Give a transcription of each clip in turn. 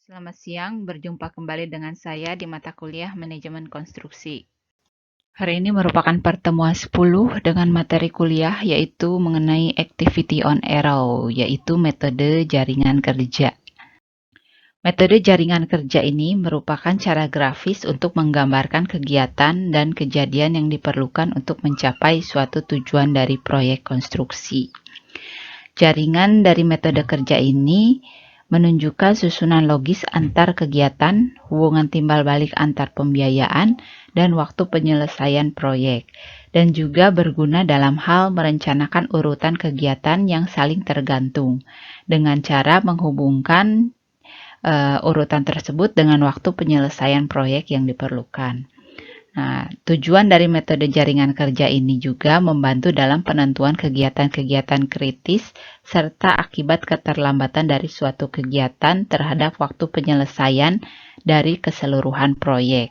Selamat siang, berjumpa kembali dengan saya di mata kuliah Manajemen Konstruksi. Hari ini merupakan pertemuan 10 dengan materi kuliah yaitu mengenai Activity on Arrow, yaitu metode jaringan kerja. Metode jaringan kerja ini merupakan cara grafis untuk menggambarkan kegiatan dan kejadian yang diperlukan untuk mencapai suatu tujuan dari proyek konstruksi. Jaringan dari metode kerja ini menunjukkan susunan logis antar kegiatan, hubungan timbal balik antar pembiayaan, dan waktu penyelesaian proyek, dan juga berguna dalam hal merencanakan urutan kegiatan yang saling tergantung, dengan cara menghubungkan urutan tersebut dengan waktu penyelesaian proyek yang diperlukan. Nah, tujuan dari metode jaringan kerja ini juga membantu dalam penentuan kegiatan-kegiatan kritis serta akibat keterlambatan dari suatu kegiatan terhadap waktu penyelesaian dari keseluruhan proyek.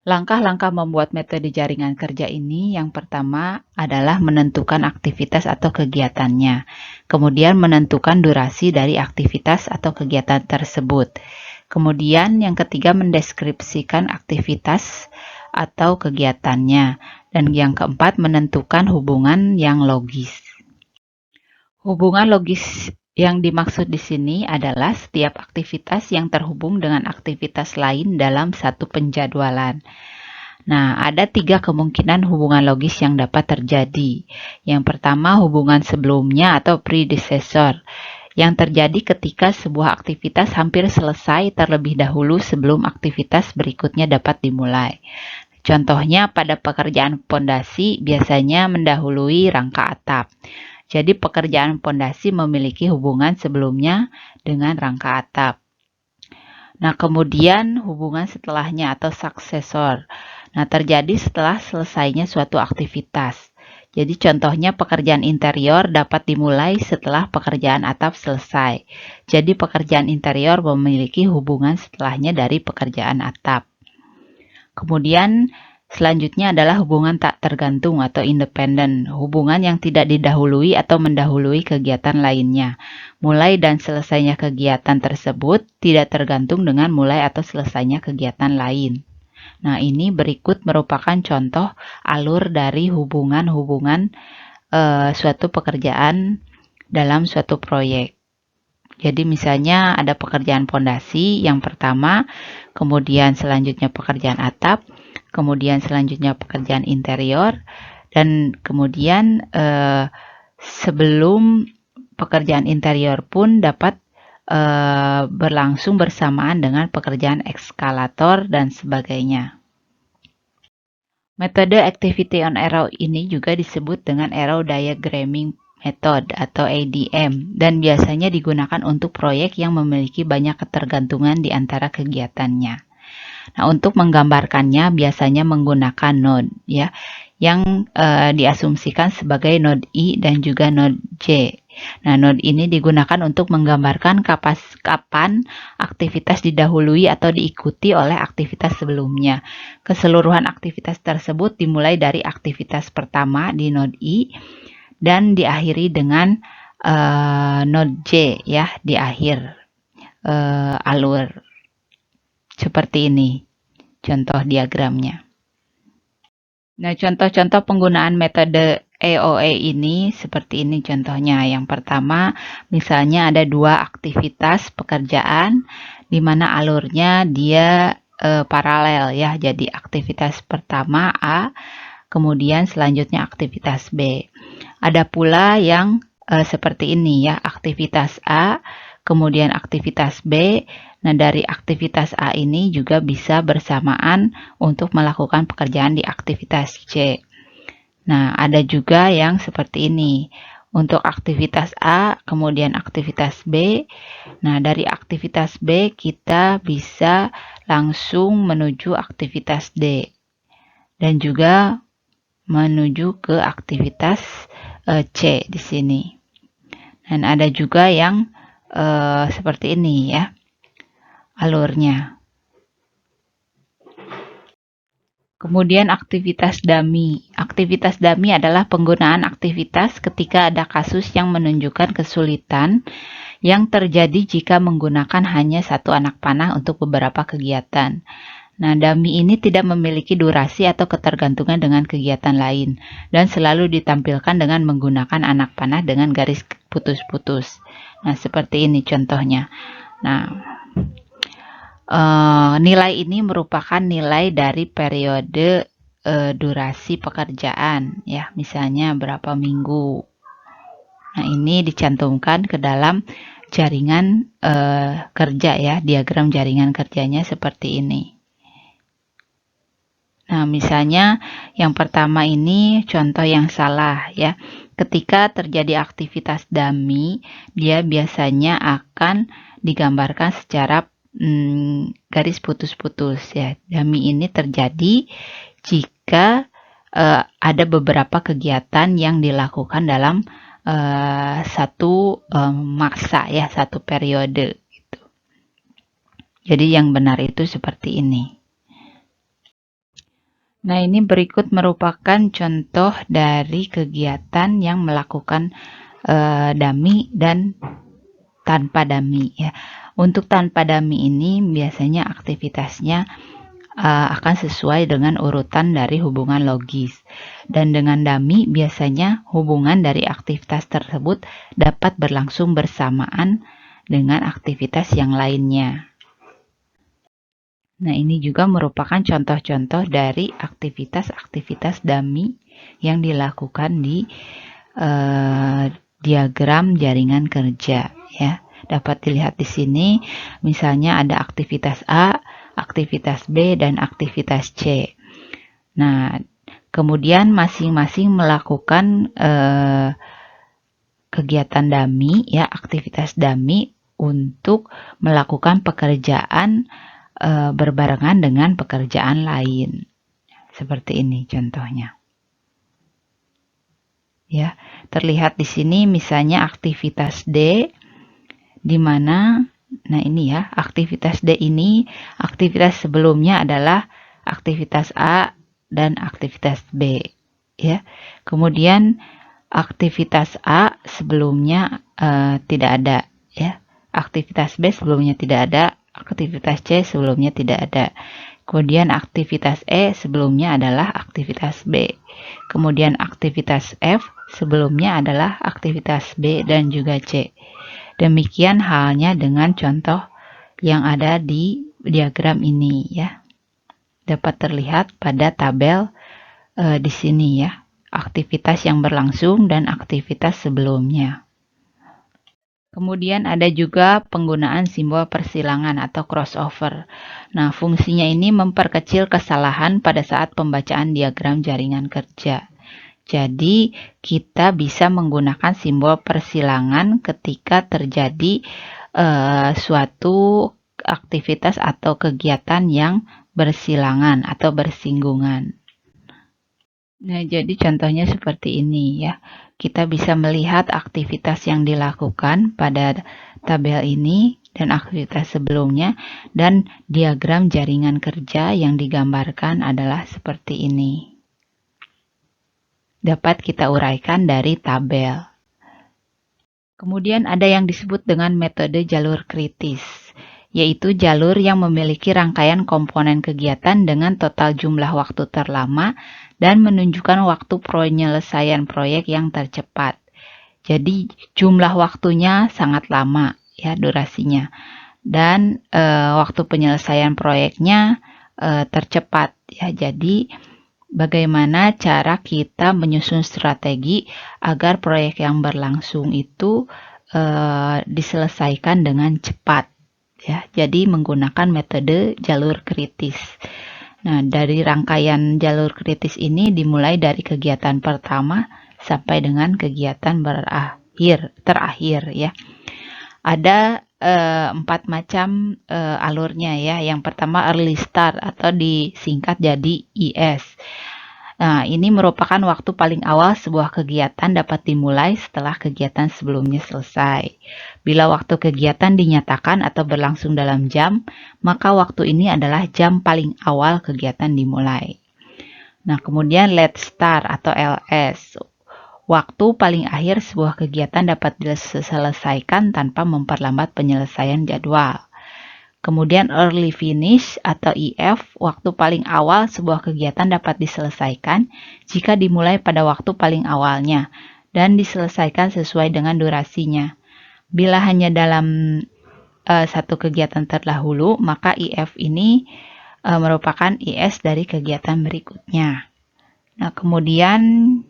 Langkah-langkah membuat metode jaringan kerja ini yang pertama adalah menentukan aktivitas atau kegiatannya, kemudian menentukan durasi dari aktivitas atau kegiatan tersebut. Kemudian yang ketiga mendeskripsikan aktivitas atau kegiatannya. Dan yang keempat menentukan hubungan yang logis. Hubungan logis yang dimaksud di sini adalah setiap aktivitas yang terhubung dengan aktivitas lain dalam satu penjadwalan. Nah, ada 3 kemungkinan hubungan logis yang dapat terjadi. Yang pertama, hubungan sebelumnya atau predecessor, yang terjadi ketika sebuah aktivitas hampir selesai terlebih dahulu sebelum aktivitas berikutnya dapat dimulai. Contohnya pada pekerjaan pondasi biasanya mendahului rangka atap. Jadi pekerjaan pondasi memiliki hubungan sebelumnya dengan rangka atap. Nah, kemudian hubungan setelahnya atau suksesor. Nah, terjadi setelah selesainya suatu aktivitas. Jadi contohnya pekerjaan interior dapat dimulai setelah pekerjaan atap selesai. Jadi pekerjaan interior memiliki hubungan setelahnya dari pekerjaan atap. Kemudian selanjutnya adalah hubungan tak tergantung atau independen, hubungan yang tidak didahului atau mendahului kegiatan lainnya. Mulai dan selesainya kegiatan tersebut tidak tergantung dengan mulai atau selesainya kegiatan lain. Nah, ini berikut merupakan contoh alur dari hubungan-hubungan suatu pekerjaan dalam suatu proyek. Jadi misalnya ada pekerjaan pondasi yang pertama, kemudian selanjutnya pekerjaan atap, kemudian selanjutnya pekerjaan interior, dan kemudian sebelum pekerjaan interior pun dapat berlangsung bersamaan dengan pekerjaan ekskalator dan sebagainya. Metode Activity on Arrow ini juga disebut dengan Arrow Diagramming Method atau ADM dan biasanya digunakan untuk proyek yang memiliki banyak ketergantungan di antara kegiatannya. Nah, untuk menggambarkannya biasanya menggunakan node ya yang diasumsikan sebagai node I dan juga node J. Nah, node ini digunakan untuk menggambarkan kapan aktivitas didahului atau diikuti oleh aktivitas sebelumnya. Keseluruhan aktivitas tersebut dimulai dari aktivitas pertama di node I dan diakhiri dengan node J ya di akhir alur. Seperti ini contoh diagramnya. Nah, contoh-contoh penggunaan metode EOE ini seperti ini contohnya. Yang pertama, misalnya ada 2 aktivitas pekerjaan di mana alurnya dia paralel ya. Jadi aktivitas pertama A, kemudian selanjutnya aktivitas B. Ada pula yang seperti ini ya, aktivitas A, kemudian aktivitas B. Nah, dari aktivitas A ini juga bisa bersamaan untuk melakukan pekerjaan di aktivitas C. Nah, ada juga yang seperti ini. Untuk aktivitas A, kemudian aktivitas B. Nah, dari aktivitas B kita bisa langsung menuju aktivitas D. Dan juga menuju ke aktivitas C di sini. Dan ada juga yang seperti ini ya alurnya. Kemudian aktivitas dummy. Aktivitas dummy adalah penggunaan aktivitas ketika ada kasus yang menunjukkan kesulitan yang terjadi jika menggunakan hanya satu anak panah untuk beberapa kegiatan. Nah, dummy ini tidak memiliki durasi atau ketergantungan dengan kegiatan lain dan selalu ditampilkan dengan menggunakan anak panah dengan garis putus-putus. Nah, seperti ini contohnya. Nah, nilai ini merupakan nilai dari periode durasi pekerjaan, ya, misalnya berapa minggu. Nah, ini dicantumkan ke dalam jaringan kerja, ya, diagram jaringan kerjanya seperti ini. Nah, misalnya yang pertama ini contoh yang salah, ya. Ketika terjadi aktivitas dummy, dia biasanya akan digambarkan secara garis putus-putus, ya. Dummy ini terjadi jika ada beberapa kegiatan yang dilakukan dalam satu masa, ya, satu periode gitu. Jadi yang benar itu seperti ini. Nah, ini berikut merupakan contoh dari kegiatan yang melakukan dummy dan tanpa dummy, ya. Untuk tanpa dummy ini biasanya aktivitasnya akan sesuai dengan urutan dari hubungan logis. Dan dengan dummy biasanya hubungan dari aktivitas tersebut dapat berlangsung bersamaan dengan aktivitas yang lainnya. Nah, ini juga merupakan contoh-contoh dari aktivitas-aktivitas dummy yang dilakukan di diagram jaringan kerja, ya. Dapat dilihat di sini, misalnya ada aktivitas A, aktivitas B, dan aktivitas C. Nah, kemudian masing-masing melakukan kegiatan dummy, ya, aktivitas dummy untuk melakukan pekerjaan berbarengan dengan pekerjaan lain. Seperti ini contohnya. Ya, terlihat di sini misalnya aktivitas D di mana nah ini, ya, aktivitas D ini aktivitas sebelumnya adalah aktivitas A dan aktivitas B, ya. Kemudian aktivitas A sebelumnya tidak ada, ya. Aktivitas B sebelumnya tidak ada. Aktivitas C sebelumnya tidak ada. Kemudian aktivitas E sebelumnya adalah aktivitas B. Kemudian aktivitas F sebelumnya adalah aktivitas B dan juga C. Demikian halnya dengan contoh yang ada di diagram ini, ya. Dapat terlihat pada tabel di sini, ya. Aktivitas yang berlangsung dan aktivitas sebelumnya. Kemudian ada juga penggunaan simbol persilangan atau crossover. Nah, fungsinya ini memperkecil kesalahan pada saat pembacaan diagram jaringan kerja. Jadi, kita bisa menggunakan simbol persilangan ketika terjadi suatu aktivitas atau kegiatan yang bersilangan atau bersinggungan. Nah, jadi contohnya seperti ini, ya. Kita bisa melihat aktivitas yang dilakukan pada tabel ini dan aktivitas sebelumnya, dan diagram jaringan kerja yang digambarkan adalah seperti ini. Dapat kita uraikan dari tabel. Kemudian ada yang disebut dengan metode jalur kritis, yaitu jalur yang memiliki rangkaian komponen kegiatan dengan total jumlah waktu terlama dan menunjukkan waktu penyelesaian proyek yang tercepat. Jadi jumlah waktunya sangat lama, ya, durasinya. Dan waktu penyelesaian proyeknya tercepat, ya. Jadi bagaimana cara kita menyusun strategi agar proyek yang berlangsung itu diselesaikan dengan cepat, ya. Jadi menggunakan metode jalur kritis. Nah, dari rangkaian jalur kritis ini dimulai dari kegiatan pertama sampai dengan kegiatan terakhir, ya. Ada 4 macam alurnya, ya. Yang pertama early start atau disingkat jadi ES. Nah, ini merupakan waktu paling awal sebuah kegiatan dapat dimulai setelah kegiatan sebelumnya selesai. Bila waktu kegiatan dinyatakan atau berlangsung dalam jam, maka waktu ini adalah jam paling awal kegiatan dimulai. Nah, kemudian let start atau LS. Waktu paling akhir sebuah kegiatan dapat diselesaikan tanpa memperlambat penyelesaian jadwal. Kemudian early finish atau EF, waktu paling awal sebuah kegiatan dapat diselesaikan jika dimulai pada waktu paling awalnya dan diselesaikan sesuai dengan durasinya. Bila hanya dalam satu kegiatan terdahulu, maka EF ini merupakan ES dari kegiatan berikutnya. Nah, kemudian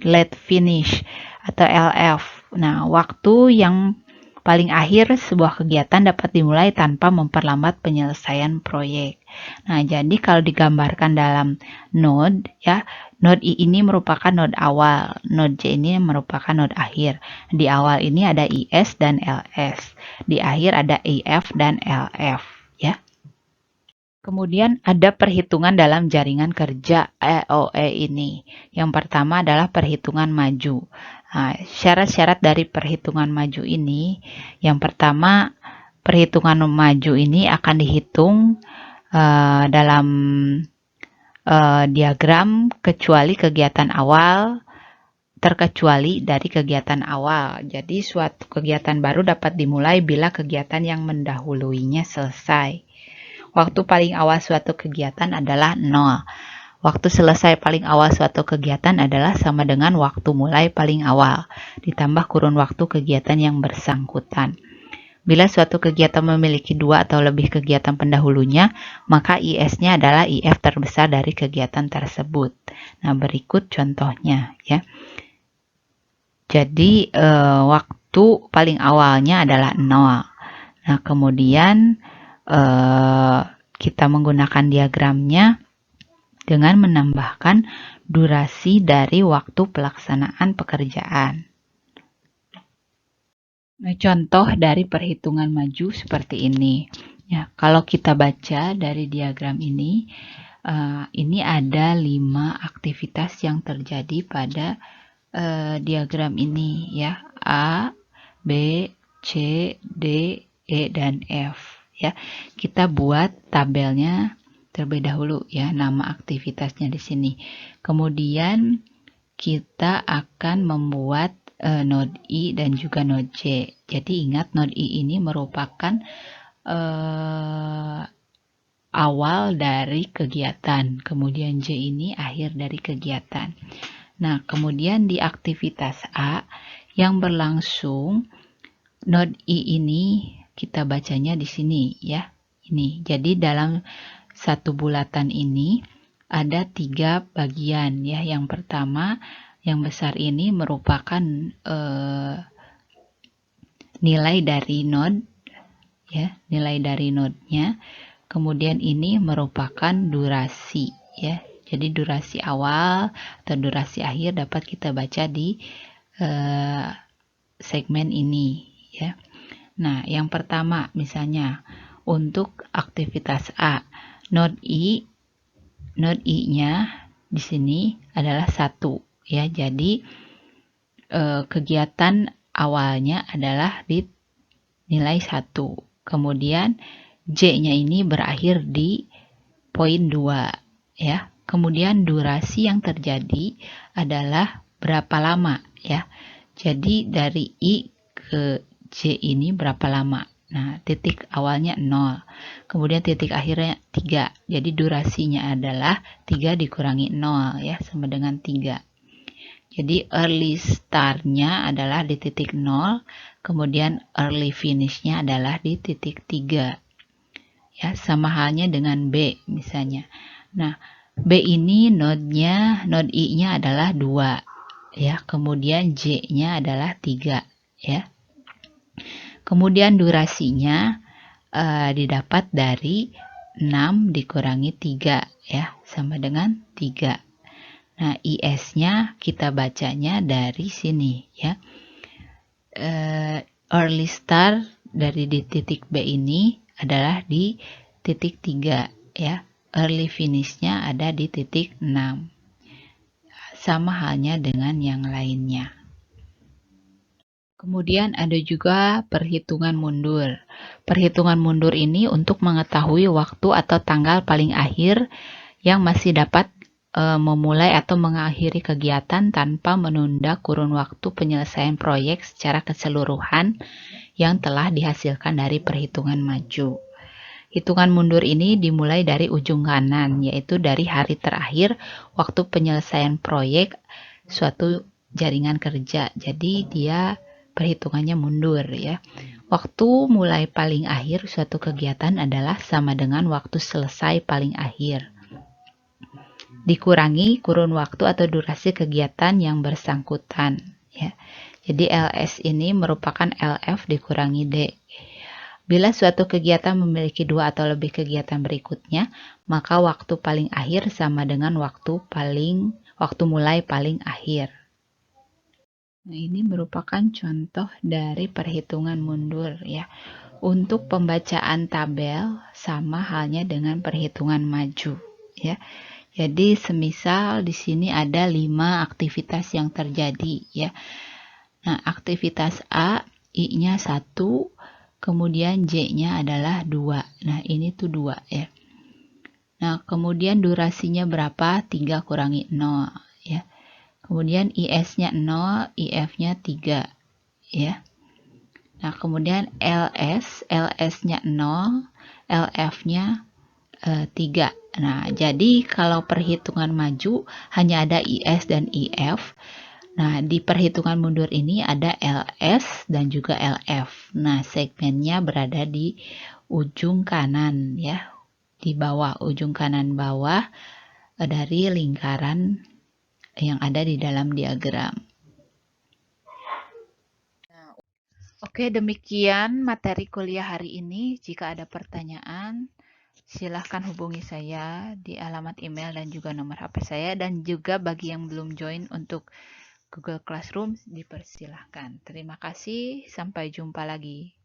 let finish atau LF. Nah, waktu yang paling akhir sebuah kegiatan dapat dimulai tanpa memperlambat penyelesaian proyek. Nah, jadi kalau digambarkan dalam node, ya, node I ini merupakan node awal, node J ini merupakan node akhir. Di awal ini ada IS dan LS, di akhir ada IF dan LF, ya. Kemudian ada perhitungan dalam jaringan kerja EOE ini. Yang pertama adalah perhitungan maju. Nah, syarat-syarat dari perhitungan maju ini, yang pertama, perhitungan maju ini akan dihitung dalam diagram kecuali kegiatan awal, terkecuali dari kegiatan awal. Jadi suatu kegiatan baru dapat dimulai bila kegiatan yang mendahuluinya selesai. Waktu paling awal suatu kegiatan adalah 0. Waktu selesai paling awal suatu kegiatan adalah sama dengan waktu mulai paling awal, ditambah kurun waktu kegiatan yang bersangkutan. Bila suatu kegiatan memiliki 2 atau lebih kegiatan pendahulunya, maka IS-nya adalah IF terbesar dari kegiatan tersebut. Nah, berikut contohnya, ya. Jadi, waktu paling awalnya adalah 0. Nah, kemudian kita menggunakan diagramnya dengan menambahkan durasi dari waktu pelaksanaan pekerjaan. Nah, contoh dari perhitungan maju seperti ini. Ya, kalau kita baca dari diagram ini ada 5 aktivitas yang terjadi pada diagram ini, ya. A, B, C, D, E, dan F. Ya, kita buat tabelnya terlebih dahulu, ya, nama aktivitasnya di sini. Kemudian kita akan membuat node I dan juga node J. Jadi ingat node I ini merupakan awal dari kegiatan, kemudian J ini akhir dari kegiatan. Nah, kemudian di aktivitas A yang berlangsung, node I ini kita bacanya di sini, ya. Ini. Jadi dalam satu bulatan ini ada 3 bagian, ya. Yang pertama, yang besar ini merupakan nilai dari node, ya, nilai dari node-nya. Kemudian ini merupakan durasi, ya. Jadi durasi awal atau durasi akhir dapat kita baca di segmen ini, ya. Nah, yang pertama misalnya untuk aktivitas A, node I-nya di sini adalah 1, ya. Jadi kegiatan awalnya adalah di nilai 1. Kemudian J-nya ini berakhir di poin 2, ya. Kemudian durasi yang terjadi adalah berapa lama, ya. Jadi dari I ke J ini berapa lama? Nah, titik awalnya 0. Kemudian titik akhirnya 3. Jadi durasinya adalah 3 dikurangi 0, ya, sama dengan 3. Jadi early start-nya adalah di titik 0, kemudian early finish-nya adalah di titik 3. Ya, sama halnya dengan B misalnya. Nah, B ini node I-nya adalah 2, ya. Kemudian J-nya adalah 3, ya. Kemudian durasinya didapat dari 6 dikurangi 3, ya, sama dengan 3. Nah, IS-nya kita bacanya dari sini, ya. Early start dari di titik B ini adalah di titik 3, ya. Early finish-nya ada di titik 6. Sama halnya dengan yang lainnya. Kemudian ada juga perhitungan mundur. Perhitungan mundur ini untuk mengetahui waktu atau tanggal paling akhir yang masih dapat memulai atau mengakhiri kegiatan tanpa menunda kurun waktu penyelesaian proyek secara keseluruhan yang telah dihasilkan dari perhitungan maju. Hitungan mundur ini dimulai dari ujung kanan, yaitu dari hari terakhir waktu penyelesaian proyek suatu jaringan kerja. Jadi dia perhitungannya mundur ya. Waktu mulai paling akhir suatu kegiatan adalah sama dengan waktu selesai paling akhir, dikurangi kurun waktu atau durasi kegiatan yang bersangkutan ya. Jadi LS ini merupakan LF dikurangi D. Bila suatu kegiatan memiliki dua atau lebih kegiatan berikutnya, maka waktu paling akhir sama dengan waktu mulai paling akhir. Nah, ini merupakan contoh dari perhitungan mundur ya. Untuk pembacaan tabel sama halnya dengan perhitungan maju ya. Jadi semisal di sini ada 5 aktivitas yang terjadi ya. Nah, aktivitas A, I-nya 1, kemudian J-nya adalah 2. Nah, ini tuh 2 ya. Nah, kemudian durasinya berapa? 3 kurangi 0 ya. Kemudian IS-nya 0, IF-nya 3 ya. Nah, kemudian LS-nya 0, LF-nya 3. Nah, jadi kalau perhitungan maju hanya ada IS dan IF. Nah, di perhitungan mundur ini ada LS dan juga LF. Nah, segmennya berada di ujung kanan ya, di bawah, ujung kanan bawah dari lingkaran yang ada di dalam diagram. Oke, demikian materi kuliah hari ini. Jika ada pertanyaan, silahkan hubungi saya di alamat email dan juga nomor HP saya. Dan juga bagi yang belum join untuk Google Classroom, dipersilahkan. Terima kasih, sampai jumpa lagi.